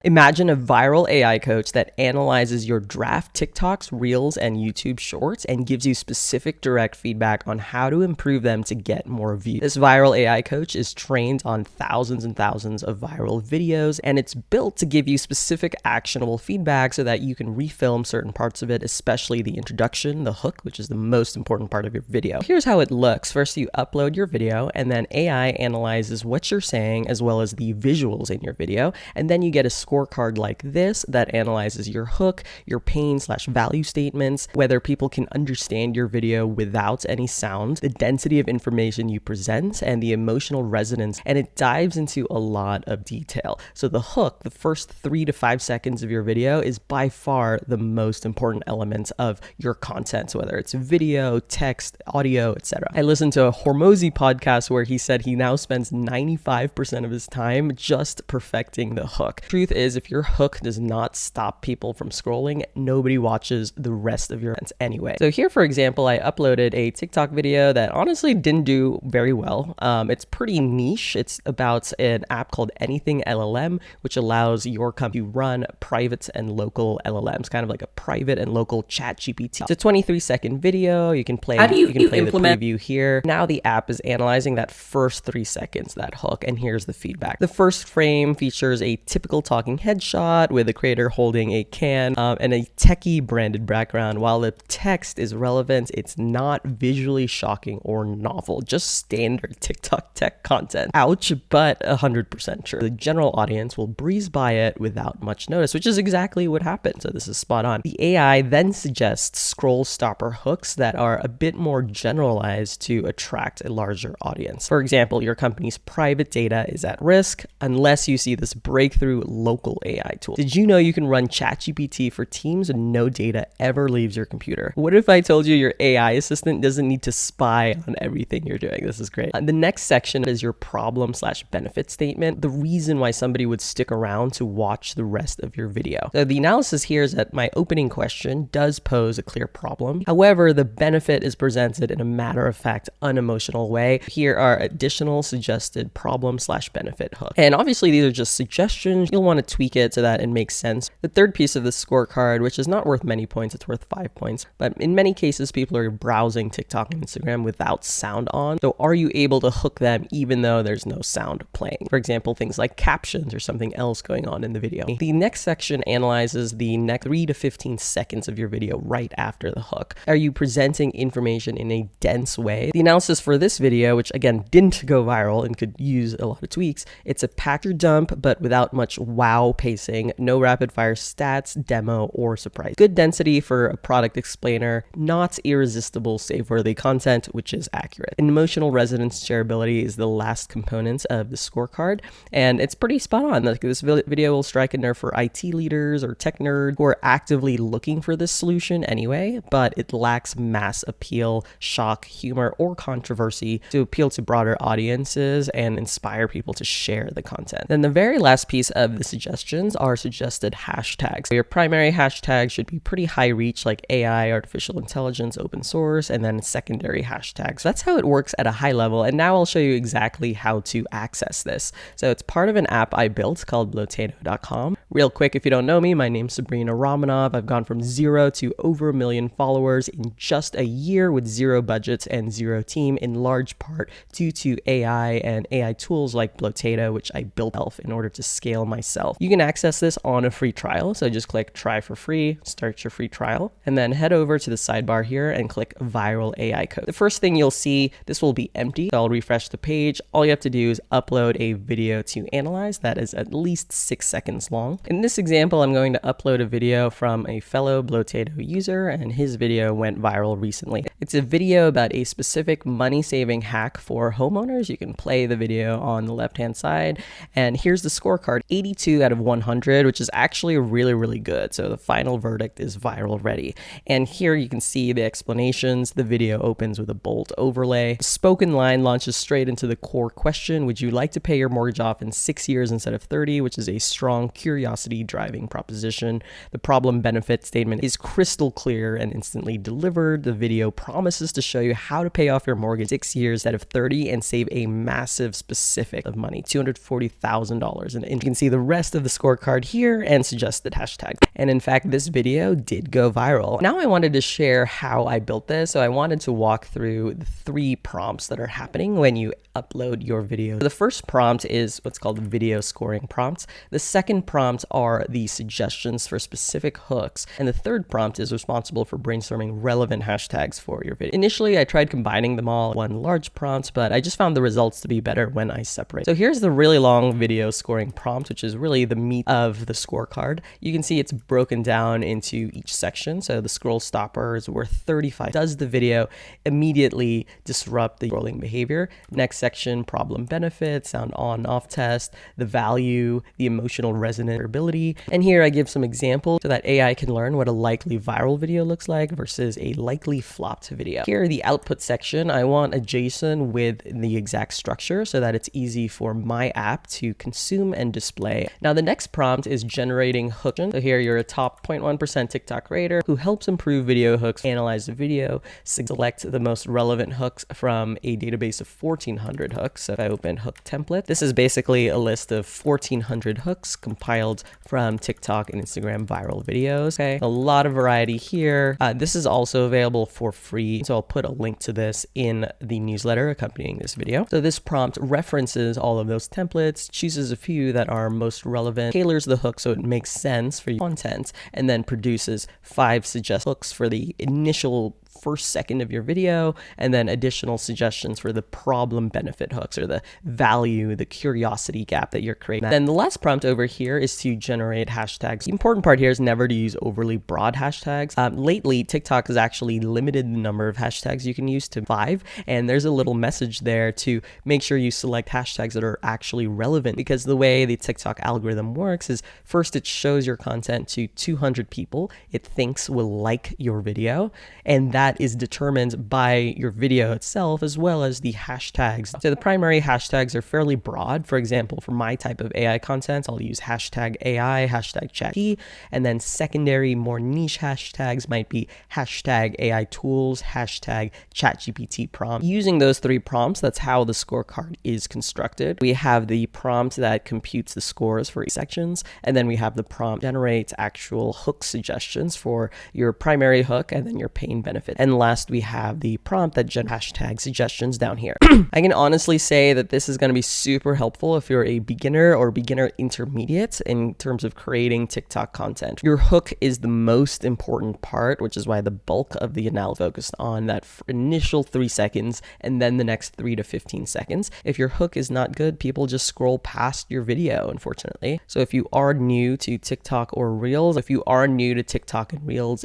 Imagine a viral AI coach that analyzes your draft TikToks, Reels, and YouTube Shorts and gives you specific direct feedback on how to improve them to get more views. This viral AI coach is trained on thousands and thousands of viral videos, and it's built to give you specific actionable feedback so that you can refilm certain parts of it, especially the introduction, the hook, which is the most important part of your video. Here's how it looks. First, you upload your video, and then AI analyzes what you're saying as well as the visuals in your video, and then you get a scorecard like this that analyzes your hook, your pain/value statements, whether people can understand your video without any sound, the density of information you present, and the emotional resonance, and it dives into a lot of detail. So the hook, the first 3 to 5 seconds of your video, is by far the most important element of your content, whether it's video, text, audio, etc. I listened to a Hormozy podcast where he said he now spends 95% of his time just perfecting the hook. Truth is, if your hook does not stop people from scrolling, nobody watches the rest of your events anyway. So here, for example, I uploaded a TikTok video that honestly didn't do very well. It's pretty niche. It's about an app called Anything LLM, which allows your company to run private and local LLMs, kind of like a private and local chat GPT. It's a 23-second video. You can play, the preview here. Now the app is analyzing that first 3 seconds, that hook, and here's the feedback. The first frame features a typical talking headshot with the creator holding a can and a techie branded background. While the text is relevant, it's not visually shocking or novel, just standard TikTok tech content. Ouch, but 100% true. The general audience will breeze by it without much notice, which is exactly what happened. So this is spot on. The AI then suggests scroll stopper hooks that are a bit more generalized to attract a larger audience. For example, your company's private data is at risk unless you see this breakthrough local AI tool. Did you know you can run ChatGPT for Teams and no data ever leaves your computer? What if I told you your AI assistant doesn't need to spy on everything you're doing? This is great. The next section is your problem/benefit statement, the reason why somebody would stick around to watch the rest of your video. So the analysis here is that my opening question does pose a clear problem. However, the benefit is presented in a matter-of-fact, unemotional way. Here are additional suggested problem/benefit hooks. And obviously these are just suggestions. You'll want to tweak it so that it makes sense. The third piece of the scorecard, which is not worth many points, it's worth 5 points, but in many cases people are browsing TikTok and Instagram without sound on. So are you able to hook them even though there's no sound playing? For example, things like captions or something else going on in the video. The next section analyzes the next 3 to 15 seconds of your video right after the hook. Are you presenting information in a dense way? The analysis for this video, which again didn't go viral and could use a lot of tweaks, it's a packer dump but without much wow pacing, no rapid fire stats, demo, or surprise. Good density for a product explainer, not irresistible save-worthy content, which is accurate. Emotional resonance shareability is the last component of the scorecard, and it's pretty spot on. Like, this video will strike a nerve for IT leaders or tech nerds who are actively looking for this solution anyway, but it lacks mass appeal, shock, humor, or controversy to appeal to broader audiences and inspire people to share the content. Then the very last piece of the suggestions are suggested hashtags. So your primary hashtag should be pretty high reach, like AI, artificial intelligence, open source, and then secondary hashtags. So that's how it works at a high level. And now I'll show you exactly how to access this. So it's part of an app I built called Blotato.com. Real quick, if you don't know me, my name's Sabrina Ramonov. I've gone from 0 to over 1 million followers in just a year with 0 budgets and 0 team, in large part due to AI and AI tools like Blotato, which I built in order to scale myself. You can access this on a free trial. So just click try for free, start your free trial, and then head over to the sidebar here and click viral AI coach. The first thing you'll see, this will be empty. So I'll refresh the page. All you have to do is upload a video to analyze that is at least 6 seconds long. In this example, I'm going to upload a video from a fellow Blotato user, and his video went viral recently. It's a video about a specific money-saving hack for homeowners. You can play the video on the left-hand side, and here's the scorecard, 82 out of 100, which is actually really, really good. So the final verdict is viral ready. And here you can see the explanations. The video opens with a bold overlay. The spoken line launches straight into the core question. Would you like to pay your mortgage off in 6 years instead of 30, which is a strong curiosity curiosity driving proposition. The problem benefit statement is crystal clear and instantly delivered. The video promises to show you how to pay off your mortgage 6 years instead of 30 and save a massive specific of money, $240,000. And you can see the rest of the scorecard here and suggested hashtags. And in fact, this video did go viral. Now I wanted to share how I built this. So I wanted to walk through the 3 prompts that are happening when you upload your video. The first prompt is what's called video scoring prompts. The second prompt are the suggestions for specific hooks. And the third prompt is responsible for brainstorming relevant hashtags for your video. Initially, I tried combining them all in one large prompt, but I just found the results to be better when I separate. So here's the really long video scoring prompt, which is really the meat of the scorecard. You can see it's broken down into each section. So the scroll stopper is worth 35. Does the video immediately disrupt the scrolling behavior? Next section, problem benefit, sound on off test, the value, the emotional resonant ability. And here I give some examples so that AI can learn what a likely viral video looks like versus a likely flopped video. Here, the output section, I want a JSON with the exact structure so that it's easy for my app to consume and display. Now, the next prompt is generating hooks. So here you're a top 0.1% TikTok creator who helps improve video hooks, analyze the video, select the most relevant hooks from a database of 1,400 hooks. So if I open hook template, this is basically a list of 1,400 hooks compiled from TikTok and Instagram viral videos. Okay, a lot of variety here. This is also available for free. So I'll put a link to this in the newsletter accompanying this video. So this prompt references all of those templates, chooses a few that are most relevant, tailors the hook so it makes sense for your content, and then produces 5 suggested hooks for the initial first second of your video, and then additional suggestions for the problem benefit hooks or the value, the curiosity gap that you're creating. Then the last prompt over here is to generate hashtags. The important part here is never to use overly broad hashtags. Lately, TikTok has actually limited the number of hashtags you can use to 5, and there's a little message there to make sure you select hashtags that are actually relevant, because the way the TikTok algorithm works is first it shows your content to 200 people it thinks will like your video, and that is determined by your video itself as well as the hashtags. So the primary hashtags are fairly broad. For example, for my type of AI content, I'll use hashtag AI, hashtag ChatGPT, and then secondary, more niche hashtags might be hashtag AI tools, hashtag ChatGPT prompt. Using those 3 prompts, that's how the scorecard is constructed. We have the prompt that computes the scores for each sections, and then we have the prompt generates actual hook suggestions for your primary hook and then your pain benefit. And last, we have the prompt that generates hashtag suggestions down here. I can honestly say that this is going to be super helpful if you're a beginner or beginner intermediate in terms of creating TikTok content. Your hook is the most important part, which is why the bulk of the analysis focused on that initial 3 seconds and then the next 3 to 15 seconds. If your hook is not good, people just scroll past your video, unfortunately. So if you are new to TikTok or Reels,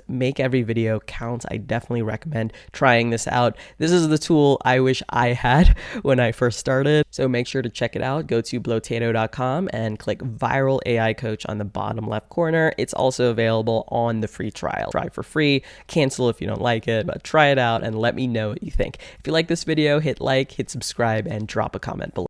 make every video count. I definitely recommend trying this out. This is the tool I wish I had when I first started. So make sure to check it out. Go to blotato.com and click Viral AI Coach on the bottom left corner. It's also available on the free trial. Try for free, cancel if you don't like it, but try it out and let me know what you think. If you like this video, hit like, hit subscribe, and drop a comment below.